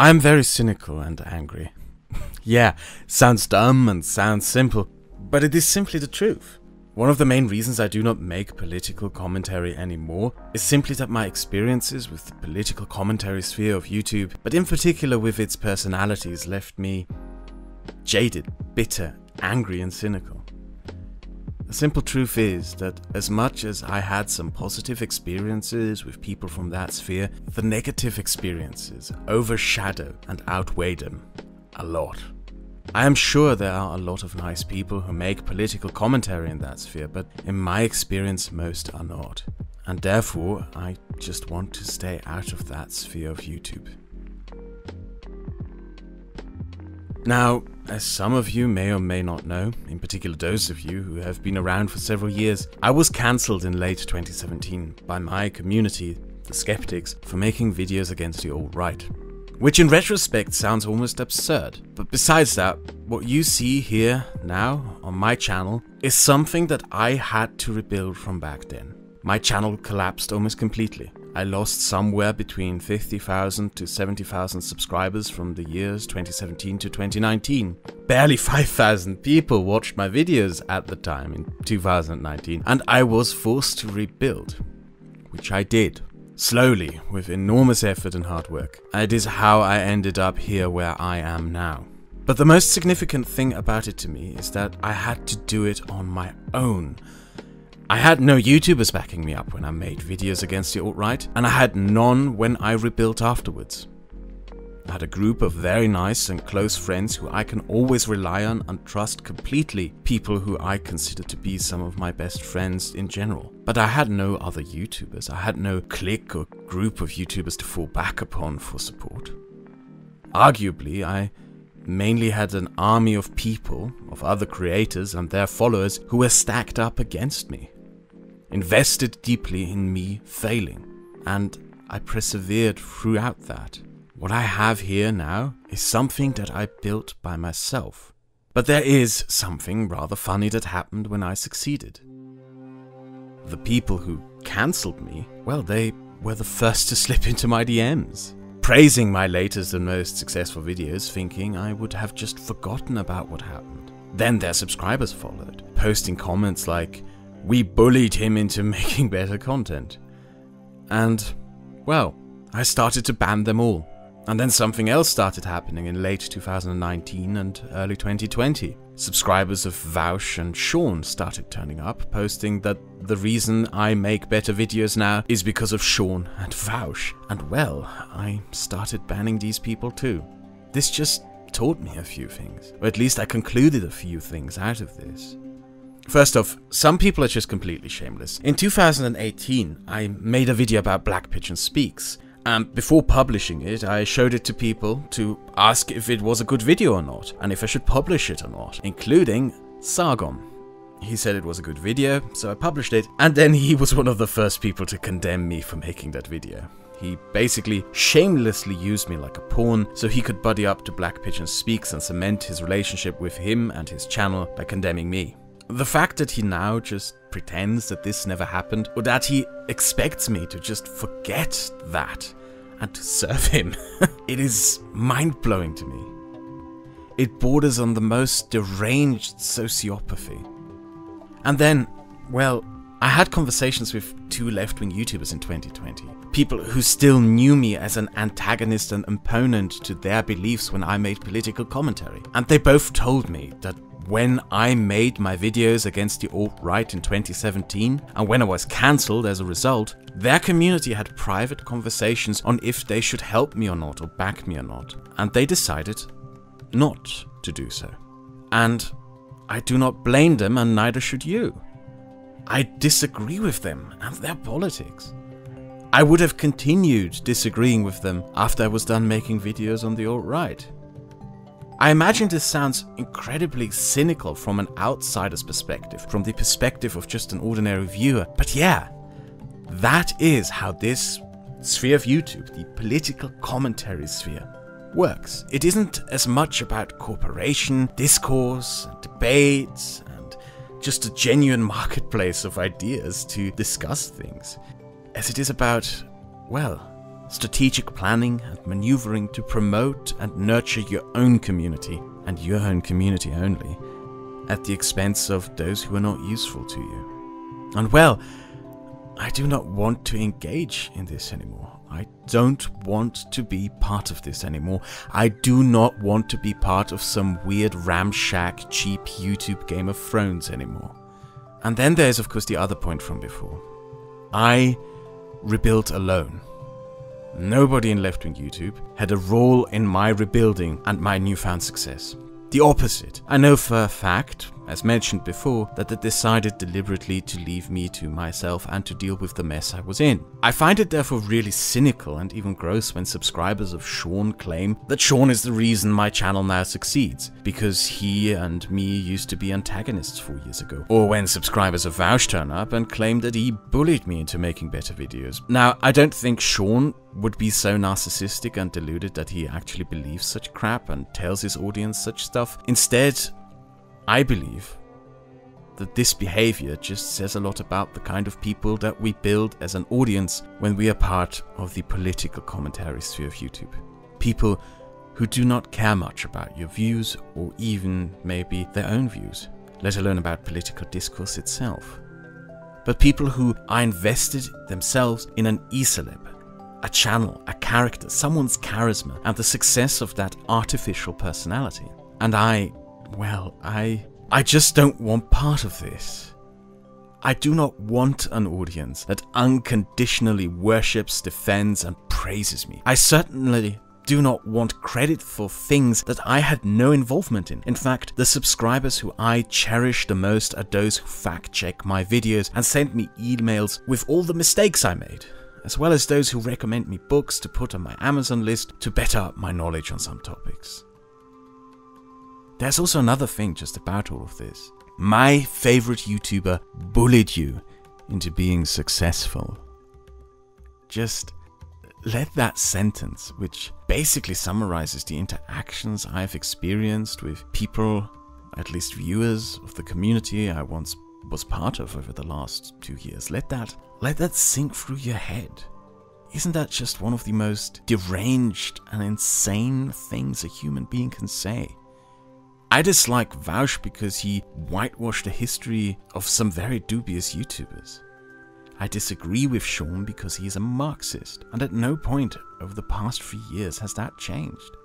I'm very cynical and angry. Yeah, sounds dumb and sounds simple, but it is simply the truth. One of the main reasons I do not make political commentary anymore is simply that my experiences with the political commentary sphere of YouTube, but in particular with its personalities, left me jaded, bitter, angry and cynical. The simple truth is that as much as I had some positive experiences with people from that sphere, the negative experiences overshadow and outweigh them a lot. I am sure there are a lot of nice people who make political commentary in that sphere, but in my experience most are not. And therefore, I just want to stay out of that sphere of YouTube. Now, as some of you may or may not know, in particular those of you who have been around for several years, I was cancelled in late 2017 by my community, the skeptics, for making videos against the alt-right. Which in retrospect sounds almost absurd. But besides that, what you see here now on my channel is something that I had to rebuild from back then. My channel collapsed almost completely. I lost somewhere between 50,000 to 70,000 subscribers from the years 2017 to 2019. Barely 5,000 people watched my videos at the time in 2019, and I was forced to rebuild, which I did. Slowly, with enormous effort and hard work. It is how I ended up here where I am now. But the most significant thing about it to me is that I had to do it on my own. I had no YouTubers backing me up when I made videos against the alt-right, and I had none when I rebuilt afterwards. I had a group of very nice and close friends who I can always rely on and trust completely, people who I consider to be some of my best friends in general. But I had no other YouTubers, I had no clique or group of YouTubers to fall back upon for support. Arguably, I mainly had an army of people, of other creators and their followers who were stacked up against me, invested deeply in me failing, and I persevered throughout that. What I have here now is something that I built by myself. But there is something rather funny that happened when I succeeded. The people who cancelled me, well, they were the first to slip into my DMs, praising my latest and most successful videos, thinking I would have just forgotten about what happened. Then their subscribers followed, posting comments like, "We bullied him into making better content." And, well, I started to ban them all. And then something else started happening in late 2019 and early 2020. Subscribers of Vaush and Sean started turning up, posting that the reason I make better videos now is because of Sean and Vaush. And well, I started banning these people too. This just taught me a few things, or at least I concluded a few things out of this. First off, some people are just completely shameless. In 2018, I made a video about Black Pigeon Speaks. And before publishing it, I showed it to people to ask if it was a good video or not, and if I should publish it or not, including Sargon. He said it was a good video, so I published it, and then he was one of the first people to condemn me for making that video. He basically shamelessly used me like a pawn so he could buddy up to Black Pigeon Speaks and cement his relationship with him and his channel by condemning me. The fact that he now just pretends that this never happened, or that he expects me to just forget that and to serve him, it is mind-blowing to me. It borders on the most deranged sociopathy. And then, well, I had conversations with 2 left-wing YouTubers in 2020. People who still knew me as an antagonist and opponent to their beliefs when I made political commentary. And they both told me that when I made my videos against the alt-right in 2017, and when I was cancelled as a result, their community had private conversations on if they should help me or not, or back me or not. And they decided not to do so. And I do not blame them, and neither should you. I disagree with them and their politics. I would have continued disagreeing with them after I was done making videos on the alt-right. I imagine this sounds incredibly cynical from an outsider's perspective, from the perspective of just an ordinary viewer, but yeah, that is how this sphere of YouTube, the political commentary sphere, works. It isn't as much about cooperation, discourse, and debates, and just a genuine marketplace of ideas to discuss things, as it is about, well, strategic planning and maneuvering to promote and nurture your own community, and your own community only, at the expense of those who are not useful to you. And well, I do not want to engage in this anymore. I don't want to be part of this anymore. I do not want to be part of some weird ramshack, cheap YouTube Game of Thrones anymore. And then there's of course the other point from before. I rebuilt alone. Nobody in left-wing YouTube had a role in my rebuilding and my newfound success. The opposite. I know for a fact, as mentioned before, that they decided deliberately to leave me to myself and to deal with the mess I was in. I find it therefore really cynical and even gross when subscribers of Sean claim that Sean is the reason my channel now succeeds, because he and me used to be antagonists 4 years ago. Or when subscribers of Vouch turn up and claim that he bullied me into making better videos. Now, I don't think Sean would be so narcissistic and deluded that he actually believes such crap and tells his audience such stuff. Instead, I believe that this behavior just says a lot about the kind of people that we build as an audience when we are part of the political commentary sphere of YouTube. People who do not care much about your views or even maybe their own views, let alone about political discourse itself. But people who are invested themselves in an e-celeb, a channel, a character, someone's charisma, and the success of that artificial personality. And I just don't want part of this. I do not want an audience that unconditionally worships, defends, and praises me. I certainly do not want credit for things that I had no involvement in. In fact, the subscribers who I cherish the most are those who fact-check my videos and send me emails with all the mistakes I made, as well as those who recommend me books to put on my Amazon list to better up my knowledge on some topics. There's also another thing just about all of this. My favorite YouTuber bullied you into being successful. Just let that sentence, which basically summarizes the interactions I've experienced with people, at least viewers of the community I once was part of over the last 2 years, let that sink through your head. Isn't that just one of the most deranged and insane things a human being can say? I dislike Vouch because he whitewashed the history of some very dubious YouTubers. I disagree with Sean because he is a Marxist, and at no point over the past 3 years has that changed.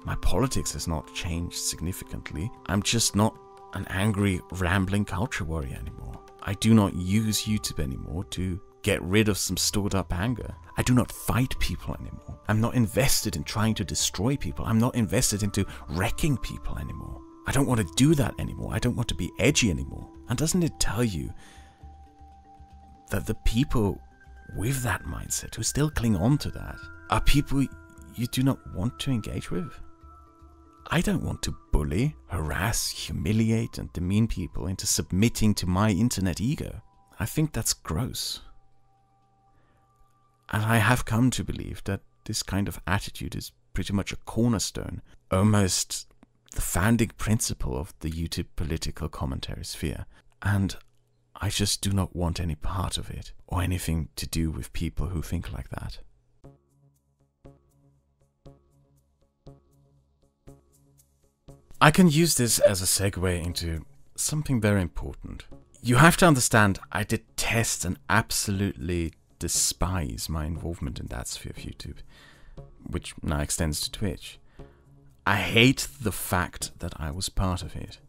My politics has not changed significantly. I'm just not an angry, rambling culture warrior anymore. I do not use YouTube anymore to get rid of some stored up anger. I do not fight people anymore. I'm not invested in trying to destroy people. I'm not invested into wrecking people anymore. I don't want to do that anymore. I don't want to be edgy anymore. And doesn't it tell you that the people with that mindset who still cling on to that are people you do not want to engage with? I don't want to bully, harass, humiliate, and demean people into submitting to my internet ego. I think that's gross. And I have come to believe that this kind of attitude is pretty much a cornerstone, almost the founding principle of the YouTube political commentary sphere. And I just do not want any part of it, or anything to do with people who think like that. I can use this as a segue into something very important. You have to understand, I detest and absolutely despise my involvement in that sphere of YouTube, which now extends to Twitch. I hate the fact that I was part of it.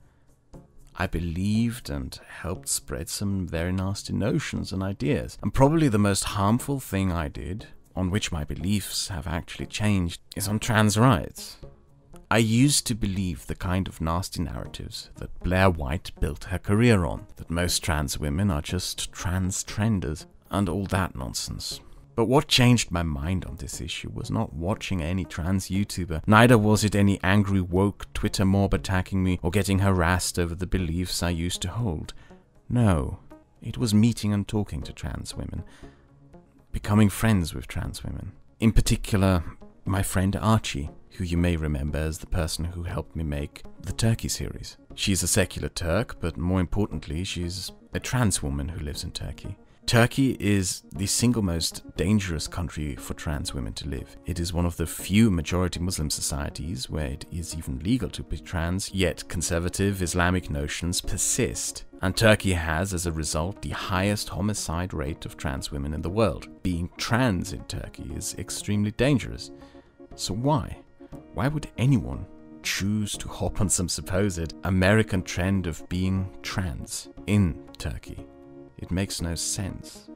I believed and helped spread some very nasty notions and ideas, and probably the most harmful thing I did, on which my beliefs have actually changed, is on trans rights. I used to believe the kind of nasty narratives that Blair White built her career on, that most trans women are just trans trenders, and all that nonsense. But what changed my mind on this issue was not watching any trans YouTuber, neither was it any angry woke Twitter mob attacking me or getting harassed over the beliefs I used to hold. No, it was meeting and talking to trans women, becoming friends with trans women. In particular, my friend Archie, who you may remember as the person who helped me make the Turkey series. She's a secular Turk, but more importantly, she's a trans woman who lives in Turkey. Turkey is the single most dangerous country for trans women to live. It is one of the few majority Muslim societies where it is even legal to be trans, yet conservative Islamic notions persist. And Turkey has, as a result, the highest homicide rate of trans women in the world. Being trans in Turkey is extremely dangerous. So why? Why would anyone choose to hop on some supposed American trend of being trans in Turkey? It makes no sense.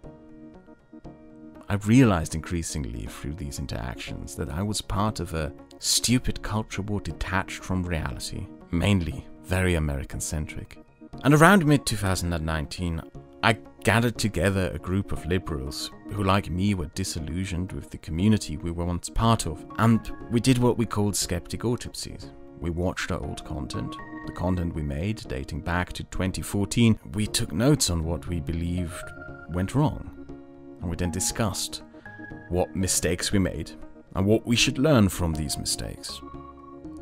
I've realized increasingly through these interactions that I was part of a stupid culture war detached from reality, mainly very American-centric. And around mid-2019, I gathered together a group of liberals who, like me, were disillusioned with the community we were once part of, and we did what we called skeptic autopsies. We watched our old content, the content we made dating back to 2014. We took notes on what we believed went wrong, and we then discussed what mistakes we made and what we should learn from these mistakes.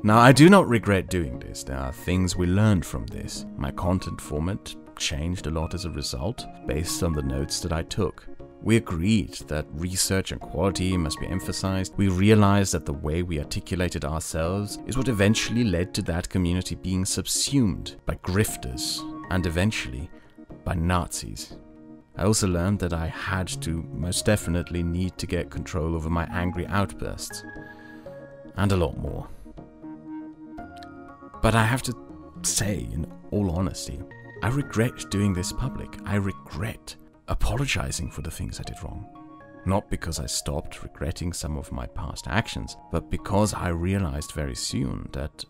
Now, I do not regret doing this. There are things we learned from this. My content format changed a lot as a result, based on the notes that I took. We agreed that research and quality must be emphasized. We realized that the way we articulated ourselves is what eventually led to that community being subsumed by grifters and eventually by Nazis. I also learned that I had to most definitely need to get control over my angry outbursts. And a lot more. But I have to say, in all honesty, I regret doing this public. I regret apologizing for the things I did wrong. Not because I stopped regretting some of my past actions, but because I realized very soon that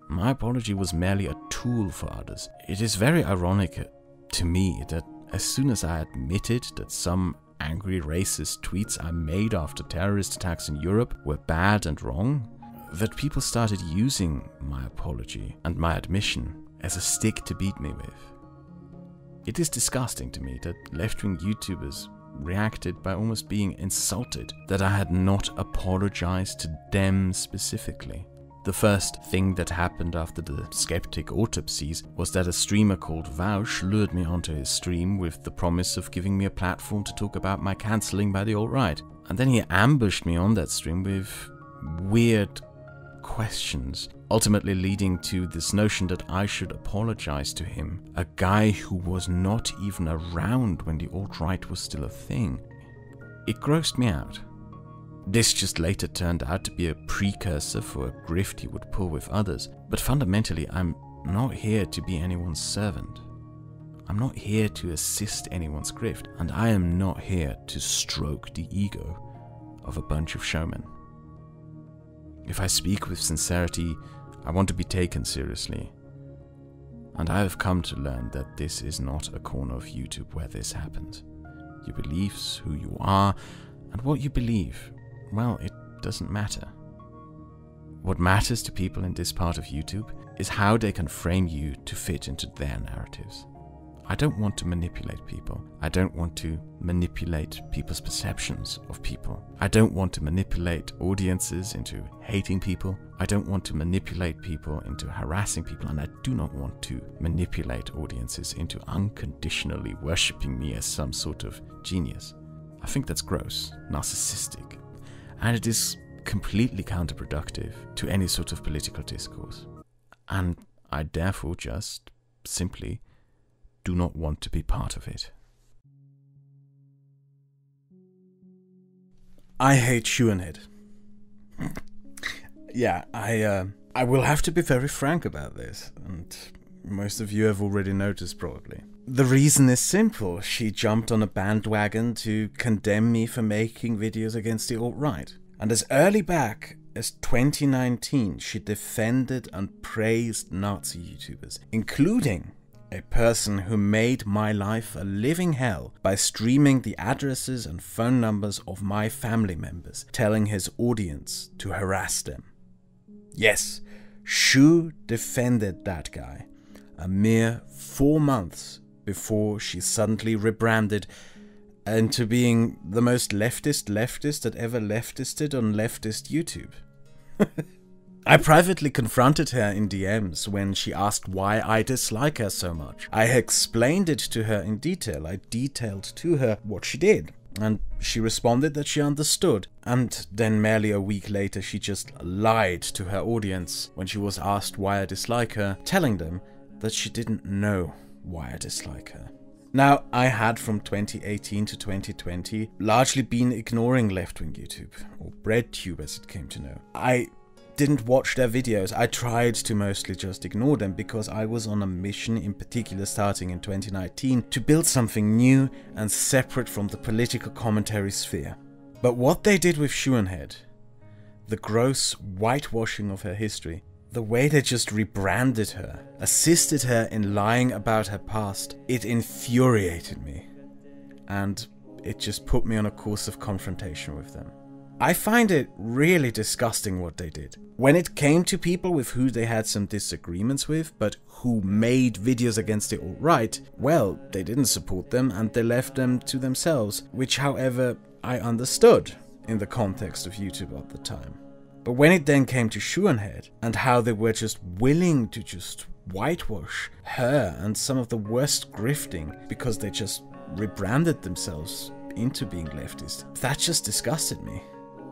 my apology was merely a tool for others. It is very ironic to me that as soon as I admitted that some angry racist tweets I made after terrorist attacks in Europe were bad and wrong, that people started using my apology and my admission as a stick to beat me with. It is disgusting to me that left-wing YouTubers reacted by almost being insulted that I had not apologized to them specifically. The first thing that happened after the skeptic autopsies was that a streamer called Vaush lured me onto his stream with the promise of giving me a platform to talk about my cancelling by the alt-right. And then he ambushed me on that stream with weird questions, ultimately leading to this notion that I should apologize to him, a guy who was not even around when the alt-right was still a thing. It grossed me out. This just later turned out to be a precursor for a grift he would pull with others, but fundamentally I'm not here to be anyone's servant. I'm not here to assist anyone's grift, and I am not here to stroke the ego of a bunch of showmen. If I speak with sincerity, I want to be taken seriously. And I have come to learn that this is not a corner of YouTube where this happens. Your beliefs, who you are, and what you believe, well, it doesn't matter. What matters to people in this part of YouTube is how they can frame you to fit into their narratives. I don't want to manipulate people. I don't want to manipulate people's perceptions of people. I don't want to manipulate audiences into hating people. I don't want to manipulate people into harassing people. And I do not want to manipulate audiences into unconditionally worshipping me as some sort of genius. I think that's gross, narcissistic, and it is completely counterproductive to any sort of political discourse. And I therefore just simply do not want to be part of it. I hate Schuenhead. Yeah, I will have to be very frank about this, and most of you have already noticed probably. The reason is simple. She jumped on a bandwagon to condemn me for making videos against the alt-right. And as early back as 2019, she defended and praised Nazi YouTubers, including a person who made my life a living hell by streaming the addresses and phone numbers of my family members, telling his audience to harass them. Yes, Shu defended that guy a mere 4 months before she suddenly rebranded into being the most leftist that ever leftisted on leftist YouTube. I privately confronted her in DMs when she asked why I dislike her so much. I explained it to her in detail. I detailed to her what she did. And she responded that she understood. And then merely a week later she just lied to her audience when she was asked why I dislike her, telling them that she didn't know why I dislike her. Now, I had from 2018 to 2020 largely been ignoring left-wing YouTube, or BreadTube as it came to know. I didn't watch their videos. I tried to mostly just ignore them because I was on a mission, in particular starting in 2019, to build something new and separate from the political commentary sphere. But what they did with Schuenhead, the gross whitewashing of her history, the way they just rebranded her, assisted her in lying about her past, it infuriated me. And it just put me on a course of confrontation with them. I find it really disgusting what they did. When it came to people with who they had some disagreements with, but who made videos against the alt-right, well, they didn't support them and they left them to themselves, which however I understood in the context of YouTube at the time. But when it then came to Schuenhead and how they were just willing to just whitewash her and some of the worst grifting because they just rebranded themselves into being leftist, that just disgusted me.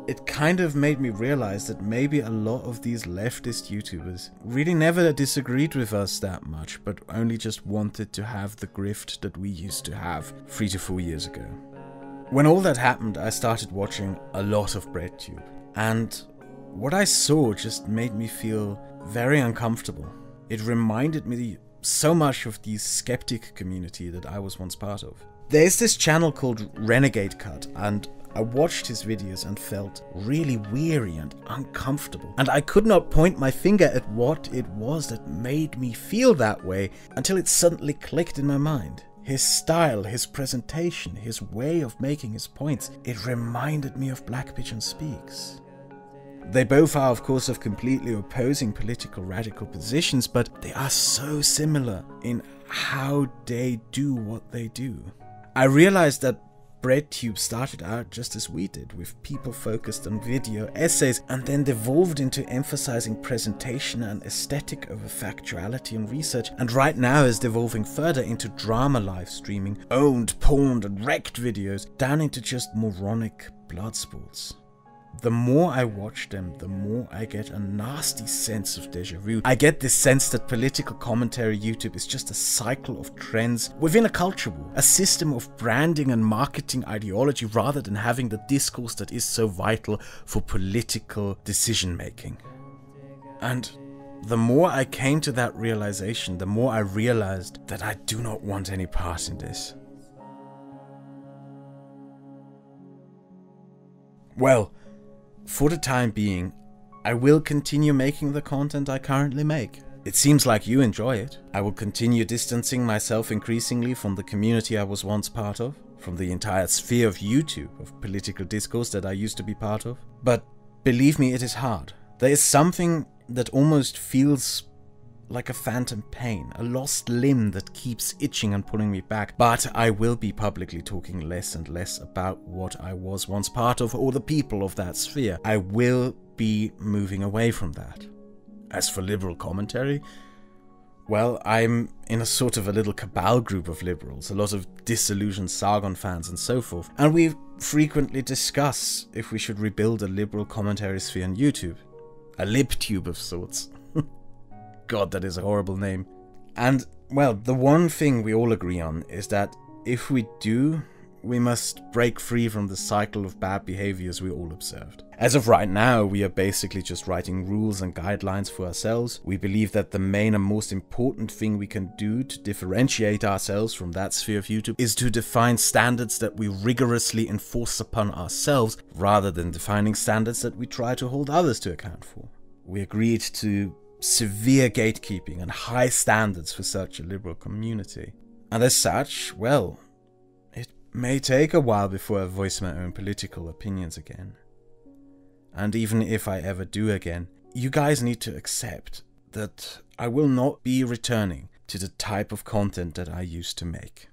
It kind of made me realize that maybe a lot of these leftist YouTubers really never disagreed with us that much, but only just wanted to have the grift that we used to have 3 to 4 years ago. When all that happened, I started watching a lot of BreadTube, and what I saw just made me feel very uncomfortable. It reminded me so much of the skeptic community that I was once part of. There's this channel called Renegade Cut, and I watched his videos and felt really weary and uncomfortable. And I could not point my finger at what it was that made me feel that way until it suddenly clicked in my mind. His style, his presentation, his way of making his points, it reminded me of Black Pigeon Speaks. They both are, of course, of completely opposing political radical positions, but they are so similar in how they do what they do. I realized that BreadTube started out just as we did, with people focused on video essays, and then devolved into emphasizing presentation and aesthetic over factuality and research, and right now is devolving further into drama live streaming, owned, pawned and wrecked videos, down into just moronic blood sports. The more I watch them, the more I get a nasty sense of déjà vu. I get this sense that political commentary YouTube is just a cycle of trends within a culture war, a system of branding and marketing ideology rather than having the discourse that is so vital for political decision making. And the more I came to that realization, the more I realized that I do not want any part in this. Well, for the time being, I will continue making the content I currently make. It seems like you enjoy it. I will continue distancing myself increasingly from the community I was once part of, from the entire sphere of YouTube, of political discourse that I used to be part of. But believe me, it is hard. There is something that almost feels like a phantom pain, a lost limb that keeps itching and pulling me back. But I will be publicly talking less and less about what I was once part of or the people of that sphere. I will be moving away from that. As for liberal commentary, well, I'm in a sort of a little cabal group of liberals, a lot of disillusioned Sargon fans and so forth, and we frequently discuss if we should rebuild a liberal commentary sphere on YouTube. A LibTube of sorts. God, that is a horrible name. And, well, the one thing we all agree on is that if we do, we must break free from the cycle of bad behaviors we all observed. As of right now, we are basically just writing rules and guidelines for ourselves. We believe that the main and most important thing we can do to differentiate ourselves from that sphere of YouTube is to define standards that we rigorously enforce upon ourselves, rather than defining standards that we try to hold others to account for. We agreed to severe gatekeeping and high standards for such a liberal community. And as such, well, it may take a while before I voice my own political opinions again. And even if I ever do again, you guys need to accept that I will not be returning to the type of content that I used to make.